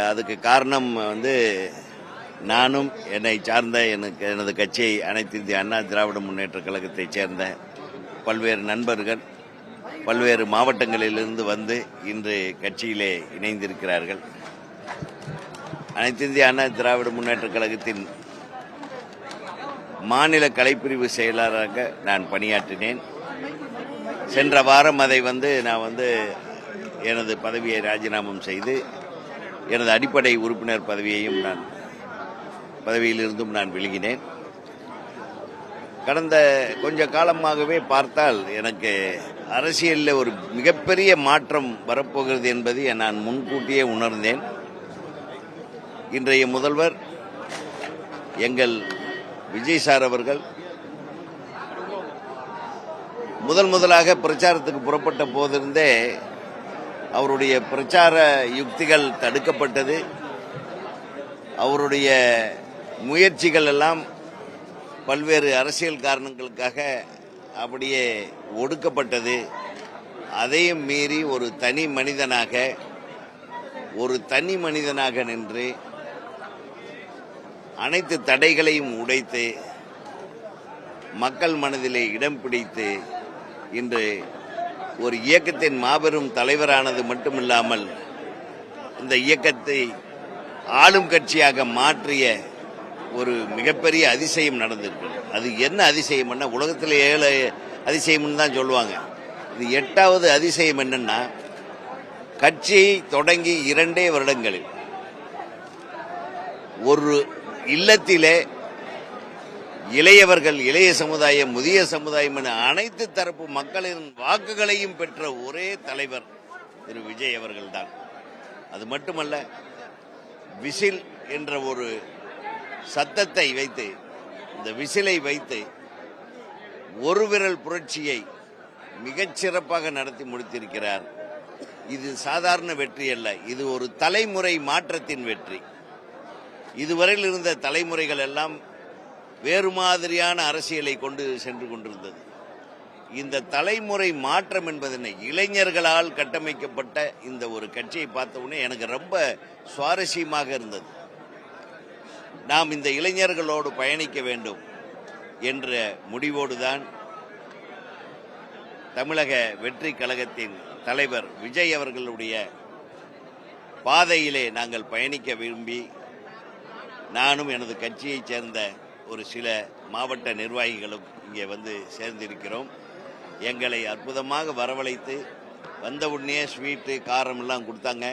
அதுக்கு காரணம் நானும் என்னை சார்ந்த எனது கட்சியை அனைத்து இந்திய அண்ணா திராவிட முன்னேற்ற கழகத்தைச் சேர்ந்த பல்வேறு நண்பர்கள் பல்வேறு மாவட்டங்களிலிருந்து வந்து இன்று கட்சியிலே இணைந்திருக்கிறார்கள். அனைத்து இந்திய அண்ணா திராவிட முன்னேற்ற கழகத்தின் மாநில கலைப்பிரிவு செயலாளராக நான் பணியாற்றினேன். சென்ற வாரம் அதை நான் எனது பதவியை ராஜினாமா செய்து எனது அடிப்படை உறுப்பினர் பதவியிலிருந்தும் நான் விலகினேன். கடந்த கொஞ்ச காலமாகவே பார்த்தால் எனக்கு அரசியலில் ஒரு மிகப்பெரிய மாற்றம் வரப்போகிறது என்பதை நான் முன்கூட்டியே உணர்ந்தேன். இன்றைய முதல்வர் எங்கள் விஜய் சார் அவர்கள் முதலாக பிரச்சாரத்துக்கு புறப்பட்ட போதிருந்தே அவருடைய பிரச்சார யுக்திகள் தடுக்கப்பட்டது. அவருடைய முயற்சிகள் எல்லாம் பல்வேறு அரசியல் காரணங்களுக்காக அப்படியே ஒடுக்கப்பட்டது. அதையும் மீறி ஒரு தனி மனிதனாக நின்று அனைத்து தடைகளையும் உடைத்து மக்கள் மனதிலே இடம் பிடித்து இன்று ஒரு இயக்கத்தின் மாபெரும் தலைவரானது மட்டுமில்லாமல் இந்த இயக்கத்தை ஆளும் கட்சியாக மாற்றிய ஒரு மிகப்பெரிய அதிசயம் நடந்திருக்கு. அது என்ன அதிசயம்னா, உலகத்தில் 7 அதிசயம்னு தான் சொல்லுவாங்க. இது 8வது அதிசயம் என்னன்னா, கட்சியை தொடங்கி 2 வருடங்களில் ஒரு இல்லத்திலே இளைய சமுதாயம், முதிய சமுதாயம் என அனைத்து தரப்பு மக்களின் வாக்குகளையும் பெற்ற ஒரே தலைவர் திரு விஜய் அவர்கள்தான். அது மட்டுமல்ல, விசில் என்ற ஒரு சத்தத்தை வைத்து, இந்த விசிலை வைத்து ஒரு விரல் புரட்சியை மிகச் சிறப்பாக நடத்தி முடித்திருக்கிறார். இது சாதாரண வெற்றி அல்ல, இது ஒரு தலைமுறை மாற்றத்தின் வெற்றி. இதுவரையில் இருந்த தலைமுறைகள் எல்லாம் வேறு மாதிரியான அரசியலை கொண்டு சென்று கொண்டிருந்தது. இந்த தலைமுறை மாற்றம் என்பது இளைஞர்களால் கட்டமைக்கப்பட்ட இந்த ஒரு கட்சியை பார்த்த உடனே எனக்கு ரொம்ப சுவாரஸ்யமாக இருந்தது. நாம் இந்த இளைஞர்களோடு பயணிக்க வேண்டும் என்ற முடிவோடுதான் தமிழக வெற்றி கழகத்தின் தலைவர் விஜய் அவர்களுடைய பாதையிலே நாங்கள் பயணிக்க விரும்பி, நானும் எனது கட்சியைச் சேர்ந்த ஒரு சில மாவட்ட நிர்வாகிகளும் இங்கே சேர்ந்திருக்கிறோம். எங்களை அற்புதமாக வரவழைத்து வந்த உடனே ஸ்வீட்டு காரம் எல்லாம் கொடுத்தாங்க.